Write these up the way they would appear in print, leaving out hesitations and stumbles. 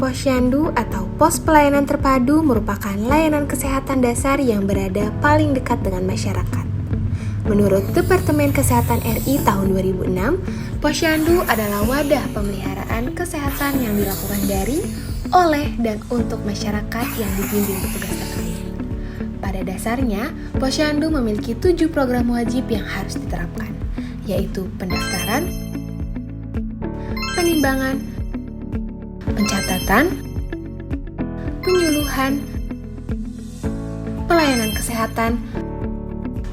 Posyandu atau Pos Pelayanan Terpadu merupakan layanan kesehatan dasar yang berada paling dekat dengan masyarakat. Menurut Departemen Kesehatan RI tahun 2006, Posyandu adalah wadah pemeliharaan kesehatan yang dilakukan dari, oleh, dan untuk masyarakat yang dibimbing petugas terkait. Pada dasarnya, Posyandu memiliki 7 program wajib yang harus diterapkan, yaitu pendaftaran, penimbangan, pencatatan, penyuluhan, pelayanan kesehatan,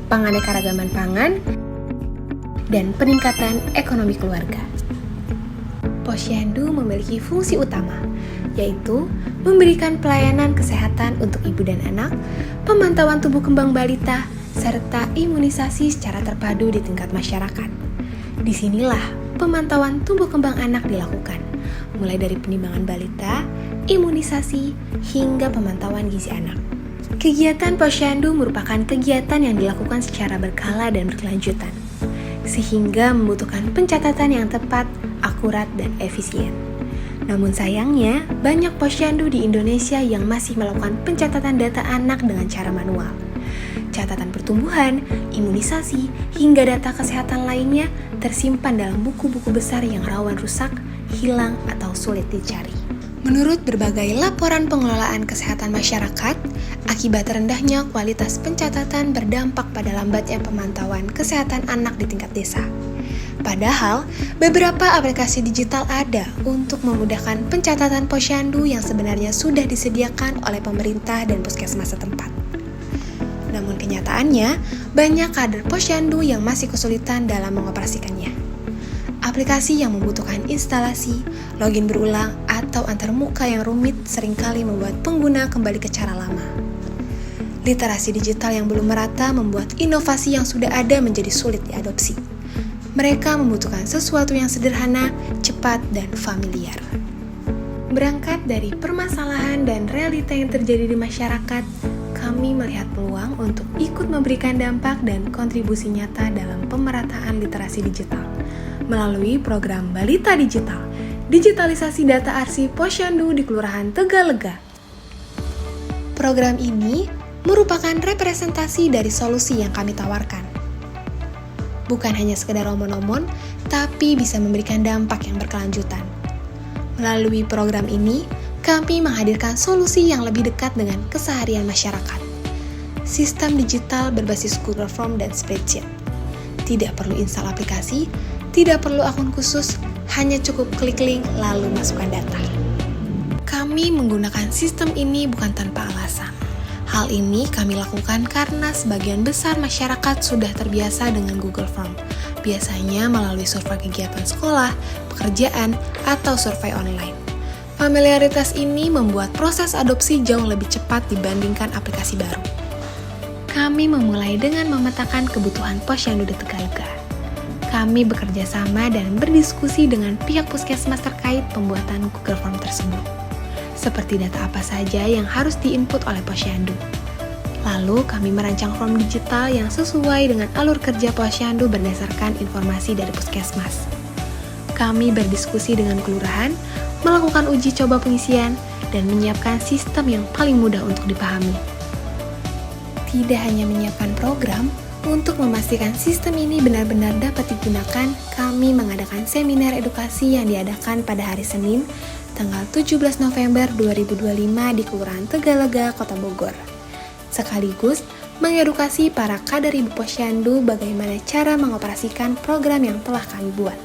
penganekaragaman pangan, dan peningkatan ekonomi keluarga. Posyandu memiliki fungsi utama, yaitu memberikan pelayanan kesehatan untuk ibu dan anak, pemantauan tumbuh kembang balita, serta imunisasi secara terpadu di tingkat masyarakat. Disinilah pemantauan tumbuh kembang anak dilakukan, mulai dari penimbangan balita, imunisasi, hingga pemantauan gizi anak. Kegiatan Posyandu merupakan kegiatan yang dilakukan secara berkala dan berkelanjutan, sehingga membutuhkan pencatatan yang tepat, akurat, dan efisien. Namun sayangnya, banyak posyandu di Indonesia yang masih melakukan pencatatan data anak dengan cara manual. Catatan pertumbuhan, imunisasi, hingga data kesehatan lainnya tersimpan dalam buku-buku besar yang rawan rusak, hilang, atau sulit dicari. Menurut berbagai laporan pengelolaan kesehatan masyarakat, akibat rendahnya kualitas pencatatan berdampak pada lambatnya pemantauan kesehatan anak di tingkat desa. Padahal, beberapa aplikasi digital ada untuk memudahkan pencatatan posyandu yang sebenarnya sudah disediakan oleh pemerintah dan puskesmas setempat. Namun kenyataannya, banyak kader posyandu yang masih kesulitan dalam mengoperasikannya. Aplikasi yang membutuhkan instalasi, login berulang, atau antarmuka yang rumit seringkali membuat pengguna kembali ke cara lama. Literasi digital yang belum merata membuat inovasi yang sudah ada menjadi sulit diadopsi. Mereka membutuhkan sesuatu yang sederhana, cepat, dan familiar. Berangkat dari permasalahan dan realita yang terjadi di masyarakat, kami melihat peluang untuk ikut memberikan dampak dan kontribusi nyata dalam pemerataan literasi digital melalui program Balita Digital, digitalisasi data arsip posyandu di Kelurahan Tegalega. Program ini merupakan representasi dari solusi yang kami tawarkan. Bukan hanya sekedar omon-omon, tapi bisa memberikan dampak yang berkelanjutan. Melalui program ini, kami menghadirkan solusi yang lebih dekat dengan keseharian masyarakat. Sistem digital berbasis Google Form dan spreadsheet. Tidak perlu install aplikasi, tidak perlu akun khusus, hanya cukup klik link lalu masukkan data. Kami menggunakan sistem ini bukan tanpa alasan. Hal ini kami lakukan karena sebagian besar masyarakat sudah terbiasa dengan Google Form, biasanya melalui survei kegiatan sekolah, pekerjaan, atau survei online. Familiaritas ini membuat proses adopsi jauh lebih cepat dibandingkan aplikasi baru. Kami memulai dengan memetakan kebutuhan posyandu di Tegalega. Kami bekerja sama dan berdiskusi dengan pihak puskesmas terkait pembuatan Google Form tersebut. Seperti data apa saja yang harus diinput oleh posyandu. Lalu kami merancang form digital yang sesuai dengan alur kerja posyandu berdasarkan informasi dari puskesmas. Kami berdiskusi dengan kelurahan, melakukan uji coba pengisian, dan menyiapkan sistem yang paling mudah untuk dipahami. Tidak hanya menyiapkan program, untuk memastikan sistem ini benar-benar dapat digunakan, kami mengadakan seminar edukasi yang diadakan pada hari Senin, tanggal 17 November 2025 di Kelurahan Tegalega, Kota Bogor. Sekaligus mengedukasi para kader ibu posyandu bagaimana cara mengoperasikan program yang telah kami buat.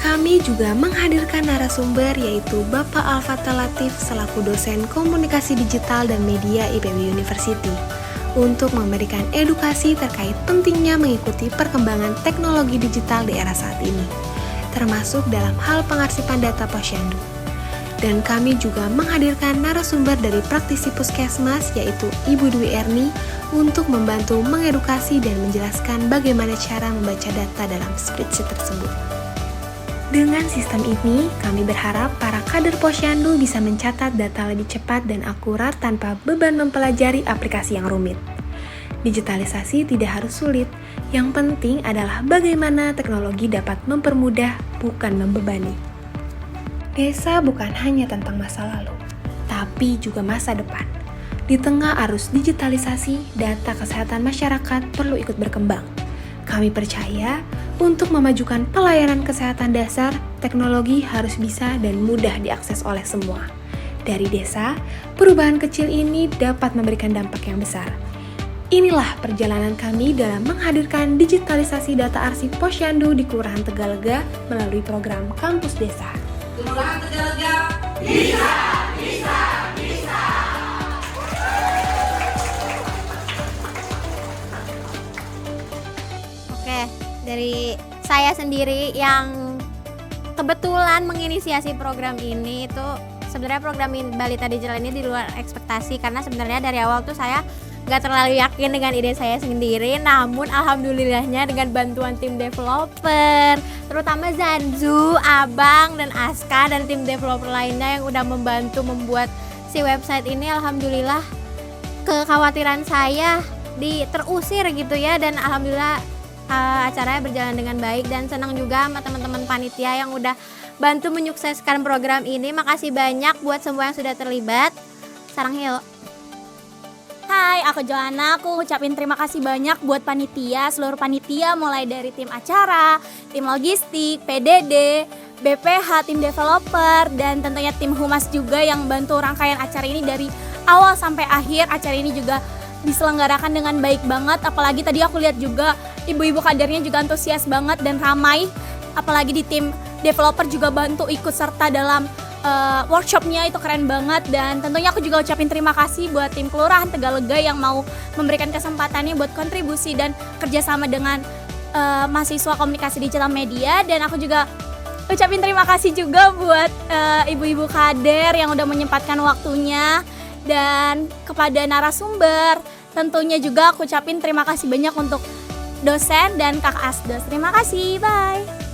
Kami juga menghadirkan narasumber yaitu Bapak Al-Fatah Latif selaku dosen komunikasi digital dan media IPB University untuk memberikan edukasi terkait pentingnya mengikuti perkembangan teknologi digital di era saat ini, termasuk dalam hal pengarsipan data posyandu. Dan kami juga menghadirkan narasumber dari praktisi puskesmas yaitu Ibu Dwi Erni untuk membantu mengedukasi dan menjelaskan bagaimana cara membaca data dalam spreadsheet tersebut. Dengan sistem ini, kami berharap para kader posyandu bisa mencatat data lebih cepat dan akurat tanpa beban mempelajari aplikasi yang rumit. Digitalisasi tidak harus sulit, yang penting adalah bagaimana teknologi dapat mempermudah, bukan membebani. Desa bukan hanya tentang masa lalu, tapi juga masa depan. Di tengah arus digitalisasi, data kesehatan masyarakat perlu ikut berkembang. Kami percaya, untuk memajukan pelayanan kesehatan dasar, teknologi harus bisa dan mudah diakses oleh semua. Dari desa, perubahan kecil ini dapat memberikan dampak yang besar. Inilah perjalanan kami dalam menghadirkan digitalisasi data arsip Posyandu di Kelurahan Tegalega melalui program Kampus Desa. Kelurahan Tegalega bisa, bisa, bisa. Oke, dari saya sendiri yang kebetulan menginisiasi program ini itu sebenarnya program Balita Digital ini di luar ekspektasi, karena sebenarnya dari awal tuh saya gak terlalu yakin dengan ide saya sendiri, namun alhamdulillahnya dengan bantuan tim developer, terutama Zanzu, Abang, dan Aska, dan tim developer lainnya yang udah membantu membuat si website ini, alhamdulillah kekhawatiran saya terusir gitu ya, dan alhamdulillah acaranya berjalan dengan baik, dan senang juga sama teman-teman panitia yang udah bantu menyukseskan program ini. Makasih banyak buat semua yang sudah terlibat. Sarang Hil. Hai, aku Joanna. Aku ucapin terima kasih banyak buat panitia, seluruh panitia mulai dari tim acara, tim logistik, PDD, BPH, tim developer, dan tentunya tim humas juga yang bantu rangkaian acara ini dari awal sampai akhir. Acara ini juga diselenggarakan dengan baik banget, apalagi tadi aku lihat juga ibu-ibu kadernya juga antusias banget dan ramai, apalagi di tim developer juga bantu ikut serta dalam workshopnya, itu keren banget. Dan tentunya aku juga ucapin terima kasih buat tim Kelurahan Tegalega yang mau memberikan kesempatannya buat kontribusi dan kerjasama dengan mahasiswa komunikasi digital media. Dan aku juga ucapin terima kasih juga buat ibu-ibu kader yang udah menyempatkan waktunya, dan kepada narasumber tentunya juga aku ucapin terima kasih banyak untuk dosen dan Kak Asdos. Terima kasih, bye.